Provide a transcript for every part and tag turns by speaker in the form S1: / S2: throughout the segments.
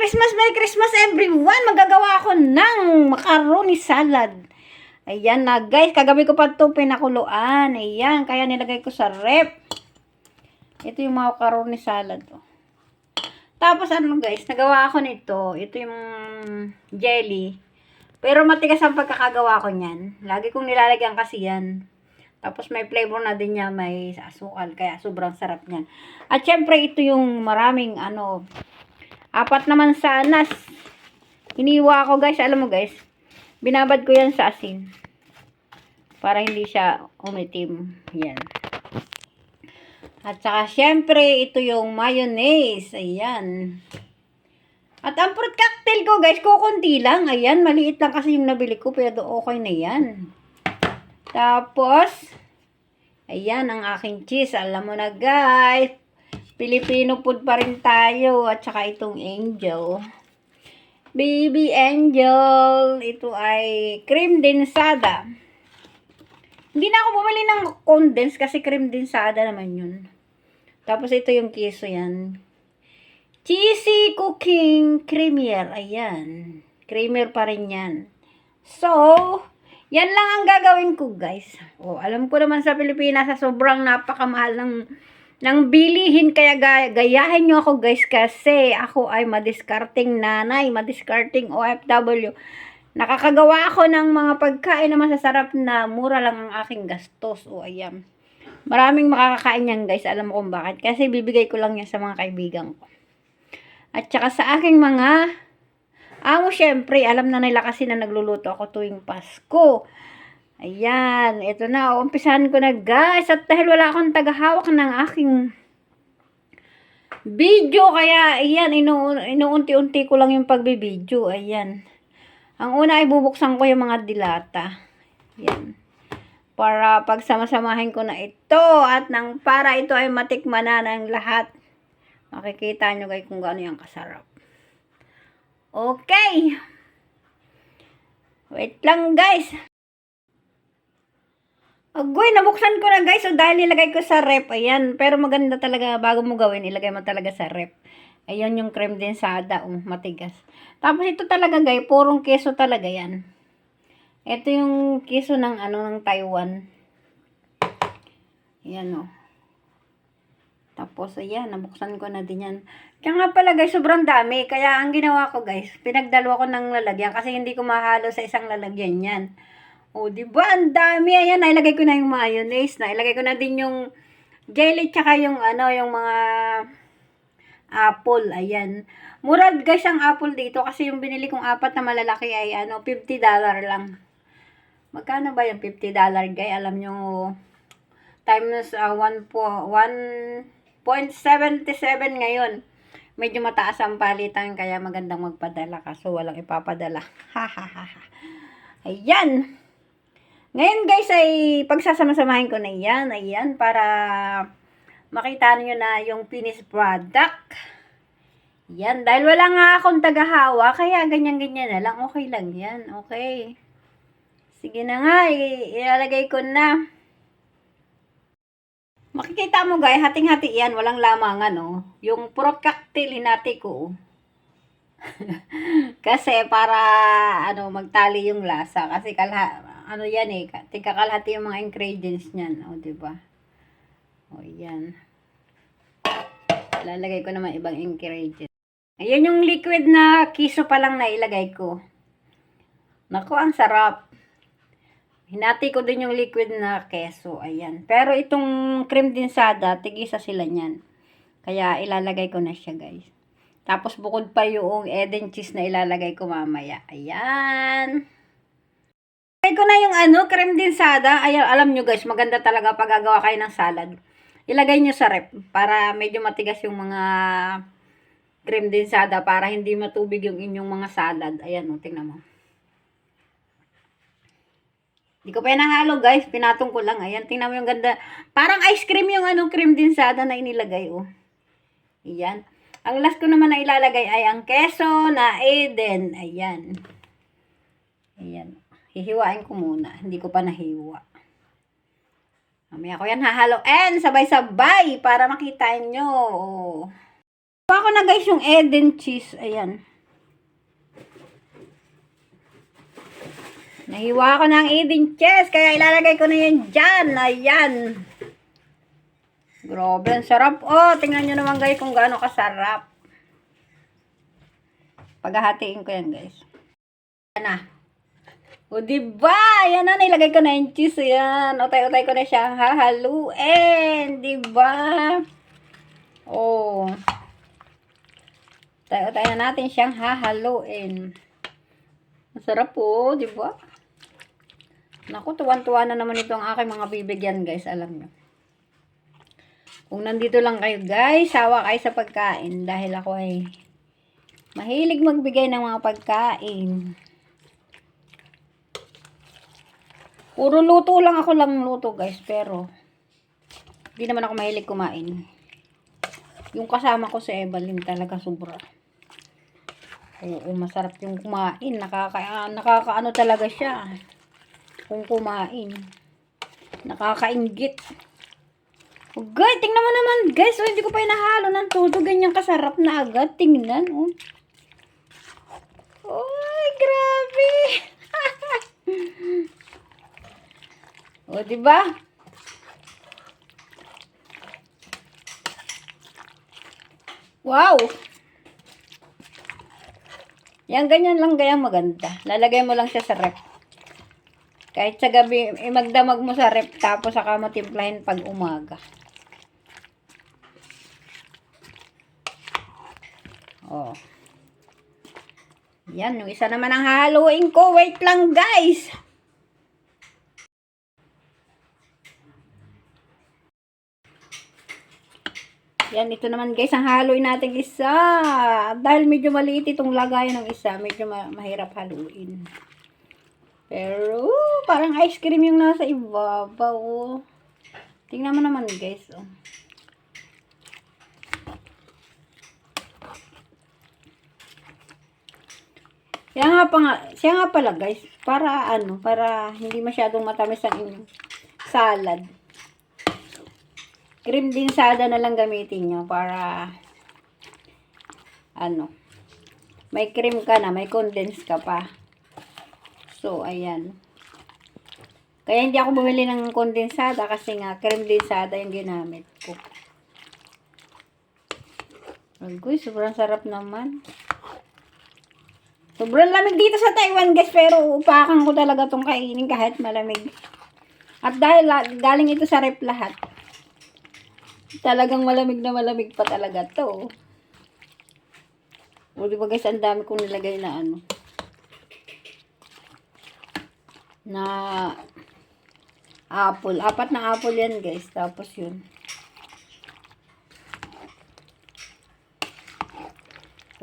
S1: Merry Christmas everyone! Magagawa ako ng macaroni salad. Ayan na guys, kagabi ko pa ito pinakuluan. Ayan, kaya nilagay ko sa rep. Ito yung macaroni salad. Tapos ano guys, nagawa ako nito. Ito yung jelly. Pero matigas ang pagkakagawa ko niyan. Lagi kong nilalagyan kasi yan. Tapos may flavor na din niya, may asukal. Kaya sobrang sarap niyan. At syempre ito yung maraming apat naman sanas. Iniwa ko guys, alam mo guys, binabad ko yan sa asin. Para hindi siya umitim. Yan. At saka syempre, ito yung mayonnaise. Ayan. At ang fruit cocktail ko guys, kukunti lang. Ayan, maliit lang kasi yung nabili ko, pero okay na yan. Tapos, ayan ang aking cheese. Alam mo na guys, Filipino food pa rin tayo. At saka itong angel. Baby angel. Ito ay cream densada. Hindi na ako bumili ng condensed kasi cream densada naman yun. Tapos ito yung queso yan. Cheesy cooking creamier. Ayan. Creamier pa rin yan. So, yan lang ang gagawin ko guys. Alam ko naman sa Pilipinas sa sobrang napakamahal ng bilihin, kaya gayahin nyo ako guys kasi ako ay madiskarting nanay, madiskarting OFW. Nakakagawa ako ng mga pagkain na masasarap na mura lang ang aking gastos. Ayan. Maraming makakakain yan guys. Alam mo kung bakit. Kasi bibigay ko lang yan sa mga kaibigan ko. At saka sa aking mga amo, syempre, alam na nila kasi na nagluluto ako tuwing Pasko. Ayan, ito na, umpisahan ko na guys. At dahil wala akong tagahawak ng aking video, kaya ayan, inuunti-unti ko lang yung pagbibideo. Ayan. Ang una ay bubuksan ko yung mga dilata. Ayan. Para pagsama-samahin ko na ito. At para ito ay matikman na ng lahat. Makikita nyo guys kung gaano yung kasarap. Okay. Wait lang guys. Agoy, nabuksan ko na guys. Dahil nilagay ko sa rep. Ayan. Pero maganda talaga, bago mo gawin, ilagay mo talaga sa rep. Ayan yung creme densada. Matigas. Tapos ito talaga guys, purong keso talaga yan. Ito yung keso ng ng Taiwan. Ayan Tapos ayan, nabuksan ko na din yan. Kaya nga pala guys, sobrang dami. Kaya ang ginawa ko guys, pinagdalo ko ng lalagyan kasi hindi ko mahalo sa isang lalagyan yan. Diba? Ang dami. Ayan, nailagay ko na yung mayonnaise. Nailagay ko na din yung jelly tsaka yung yung mga apple. Ayan. Mura guys ang apple dito kasi yung binili kong apat na malalaki ay $50 lang. Magkano ba yung $50 guys? Alam nyo, times 1.77 ngayon. Medyo mataas ang palitan kaya magandang magpadala kaso walang ipapadala. Ayan. Ngayon guys ay pagsasama-samahin ko na yan. Ayan, para makita niyo na yung finished product. Yan, dahil wala nga akong tagahawa, kaya ganyan-ganyan na lang. Okay lang yan. Okay. Sige na nga, ilalagay ko na. Makikita mo guys, hating-hati yan. Walang lamangan Yung fruit cocktail hinati ko. Kasi para magtali yung lasa. Kasi yan tigkakalhati yung mga ingredients niyan. Diba? Yan. Lalagay ko naman ibang ingredients. Ayan yung liquid na kiso pa lang na ilagay ko. Naku, ang sarap. Hinati ko din yung liquid na keso. Ayan. Pero itong cream densada, tig-isa sila niyan. Kaya ilalagay ko na siya guys. Tapos bukod pa yung Eden cheese na ilalagay ko mamaya. Ayan. Ilagay ko na yung cream densada. Ayan, alam nyo guys, maganda talaga pag gagawa kayo ng salad. Ilagay nyo sa rep para medyo matigas yung mga cream densada para hindi matubig yung inyong mga salad. Ayan tingnan mo. Hindi ko pa nahalo guys, pinatong ko lang. Ayan, tingnan mo yung ganda. Parang ice cream yung cream densada na inilagay Ayan. Ang last ko naman na ilalagay ay ang keso na Eden. Ayan. Ayan. Hihiwain ko muna. Hindi ko pa nahiwa. Mamaya ko yan hahalo. And sabay-sabay para makita nyo. Kuha ko na guys yung Eden cheese. Ayan. Nahiwa ko ng eating chest, kaya ilalagay ko na yan dyan. Ayan. Grabe, ang sarap. Oh, tingnan nyo naman guys kung gaano kasarap. Paghahatiin ko yan guys. Yan na. O, diba? Yan na, nilagay ko na yung cheese. Yan. Utay-utay ko na siyang hahaluin. Diba? Oh. Utay-utay na natin siyang hahaluin. Masarap po, diba? Naku, tuwan-tuwa na naman ito ang aking mga bibigyan, guys. Alam nyo. Kung nandito lang kayo, guys, sawa kayo sa pagkain. Dahil ako ay mahilig magbigay ng mga pagkain. Puro luto lang ako luto, guys. Pero, hindi naman ako mahilig kumain. Yung kasama ko si Evelyn talaga sobra. Oo, masarap yung kumain. Nakakaano talaga siya. Kung kumain. Nakakainggit. Oh, guys, tingnan mo naman, guys. Oh, hindi ko pa inahalo ng todo. Ganyan kasarap na agad. Tingnan, oh. Oy, grabe. O, diba? Wow! Yan, ganyan lang gayang maganda. Lalagay mo lang siya sa rep. Kahit sa gabi, magdamag mo sa rep, tapos saka mo timplahin pag umaga. Oh. Yan, yung isa naman ang hahaluin ko. Wait lang, guys! Yan, ito naman guys, ang haluin natin isa. Dahil medyo maliit itong lagayan ng isa, medyo mahirap haluin. Pero, parang ice cream yung nasa ibabaw. Oh. Tingnan mo naman guys. Oh. Siya nga pala guys, para hindi masyadong matamis ang inyong salad. Cream dinsada na lang gamitin nyo para may cream ka na, may condense ka pa. So, ayan. Kaya hindi ako bumili ng kondensada kasi nga cream dinsada yung ginamit ko. Agoy, sobrang sarap naman. Sobrang lamig dito sa Taiwan guys, pero upakan ko talaga tong kainin kahit malamig. At dahil galing ito sa rep lahat, talagang malamig na malamig pa talaga to. O diba guys, ang dami kong nilagay na na apple. 4 na apple yan guys. Tapos yun.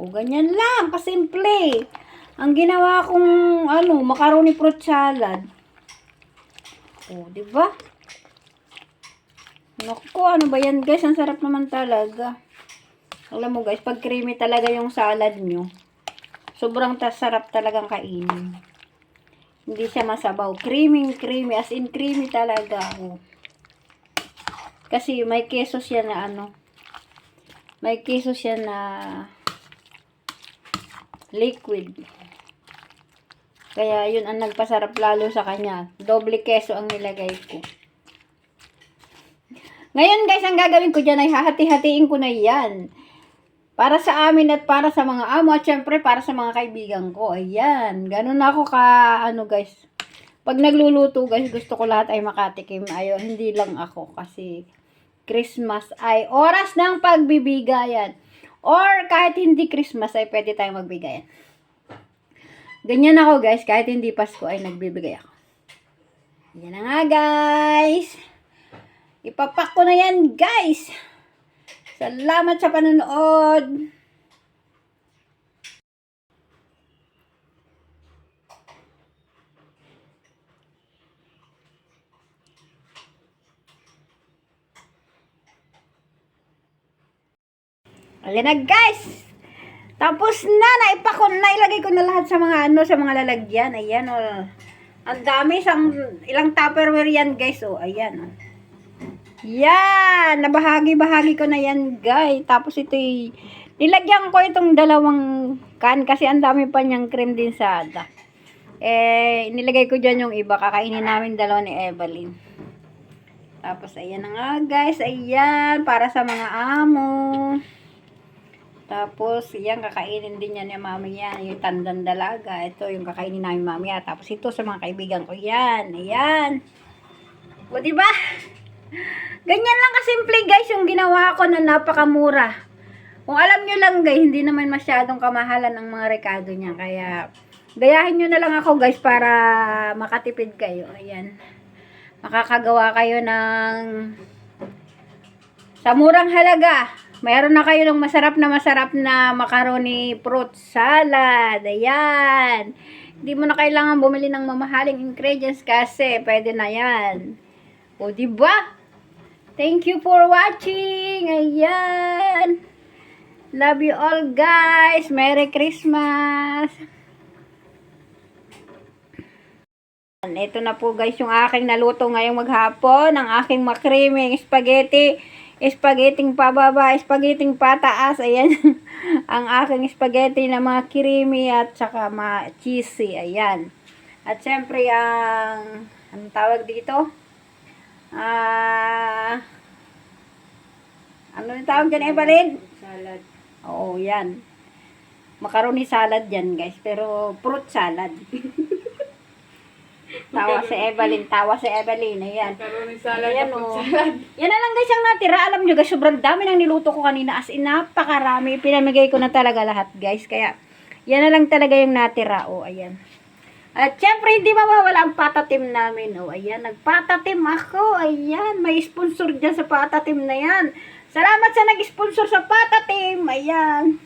S1: O ganyan lang, kasimple. Ang ginawa kong macaroni fruit salad. O diba? Naku, ano ba yan guys? Ang sarap naman talaga. Alam mo guys, pag creamy talaga yung salad nyo, sobrang sarap talagang kainin. Hindi siya masabaw. Creamy, as in creamy talaga. Oh. Kasi may keso siya na may keso siya na liquid. Kaya yun ang nagpasarap lalo sa kanya. Doble keso ang nilagay ko. Ngayon guys, ang gagawin ko dyan ay hahati-hatiin ko na yan. Para sa amin at para sa mga amo at syempre para sa mga kaibigan ko. Ayan. Ganun ako guys. Pag nagluluto guys, gusto ko lahat ay makatikim. Ayo, hindi lang ako kasi Christmas ay oras ng pagbibigayan. Or kahit hindi Christmas ay pwede tayong magbigayan. Ganyan ako guys, kahit hindi Pasko ay nagbibigay ako. Yan na nga guys. Ipapak ko na yan guys. Salamat sa panonood. Ayan na guys. Tapos na, nailagay ko na lahat sa mga sa mga lalagyan. Ayan oh. Ang dami, ilang Tupperware yan guys. Oh, ayan oh. Yan, nabahagi-bahagi ko na yan guys. Tapos nilagyan ko itong dalawang can kasi ang dami pa niyang cream dinsada. Nilagay ko dyan yung iba. Kakainin namin dalawa ni Evelyn. Tapos, ayan na nga guys. Ayan, para sa mga amo. Tapos, yan, kakainin din yan ni mami yan. Yung tandang dalaga. Ito, yung kakainin namin mamaya. Tapos, ito sa mga kaibigan ko. Yan, ayan. O, diba? Ganyan lang kasimple guys yung ginawa ko na napakamura. Kung alam nyo lang guys, hindi naman masyadong kamahalan ang mga rekado niya. Kaya, gayahin nyo na lang ako guys para makatipid kayo. Ayan. Makakagawa kayo ng sa murang halaga. Mayroon na kayo ng masarap na macaroni fruit salad. Ayan. Hindi mo na kailangan bumili ng mamahaling ingredients kasi pwede na yan. O, diba? Thank you for watching. Ayan. Love you all guys. Merry Christmas. Ito na po guys yung aking naluto ngayong maghapon. Ang aking makriming spaghetti. Spaghetting pababa, spaghetting pataas. Ayan. Ang aking spaghetti na mga creamy at saka cheesy. Ayan. At syempre ang anong tawag dito? Ano yung tawag dyan, Evelyn?
S2: Salad.
S1: Oo, yan. Macaroni salad yan, guys. Pero, fruit salad. Tawa si Evelyn. Ayan.
S2: Macaroni salad.
S1: Ayan,
S2: Fruit
S1: oh.
S2: salad.
S1: Yan na lang, guys, ang natira. Alam nyo, guys, sobrang dami ng niluto ko kanina. As in, napakarami. Pinamigay ko na talaga lahat, guys. Kaya, yan na lang talaga yung natira. Oh, ayan. At syempre, hindi mawawala ang patatim namin. Oh, ayan. Nagpatatim ako. Ayan. May sponsor dyan sa patatim na yan. Salamat sa nag-sponsor sa patatim. Ayan.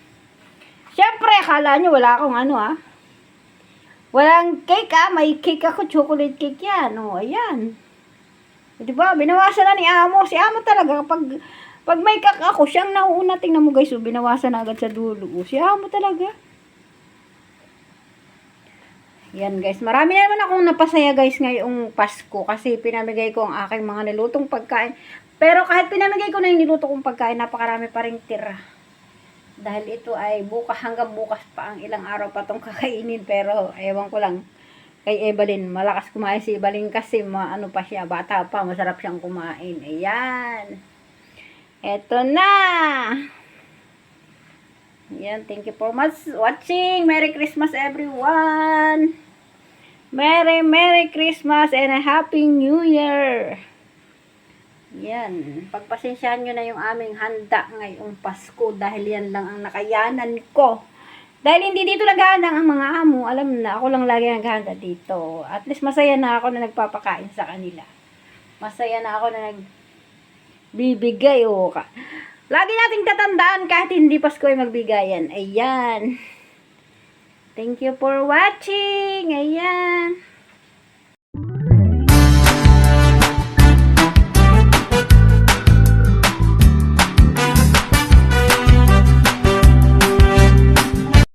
S1: Siyempre, akala nyo wala akong walang cake May cake ako. Chocolate cake yan. O, ayan. Diba? Binawasan na ni Amo. Si Amo talaga, pag may cake ako, siyang nauuna. Tingnan mo guys, binawasan na agad sa dulo. Si Amo talaga. Yan guys. Marami na naman akong napasaya guys ngayong Pasko. Kasi pinamigay ko ang aking mga nilutong pagkain. Pero kahit pinamigay ko na yung niluto kong pagkain, napakarami pa rin tira. Dahil ito ay hanggang bukas pa ang ilang araw pa itong kakainin. Pero ewan ko lang kay Evelyn. Malakas kumain si Evelyn kasi ano pa siya, bata pa. Masarap siyang kumain. Ayan. Eto na. Ayan. Thank you for much watching. Merry Christmas everyone. Merry Christmas and a Happy New Year. Yan. Pagpasensyahan nyo na yung aming handa ngayong Pasko dahil yan lang ang nakayanan ko. Dahil hindi dito naghahandang ang mga amo, alam na, ako lang lagi naghahanda dito. At least masaya na ako na nagpapakain sa kanila. Masaya na ako na nagbibigay. Lagi nating tatandaan kahit hindi Pasko ay magbigayan. Ayan. Thank you for watching. Ayan.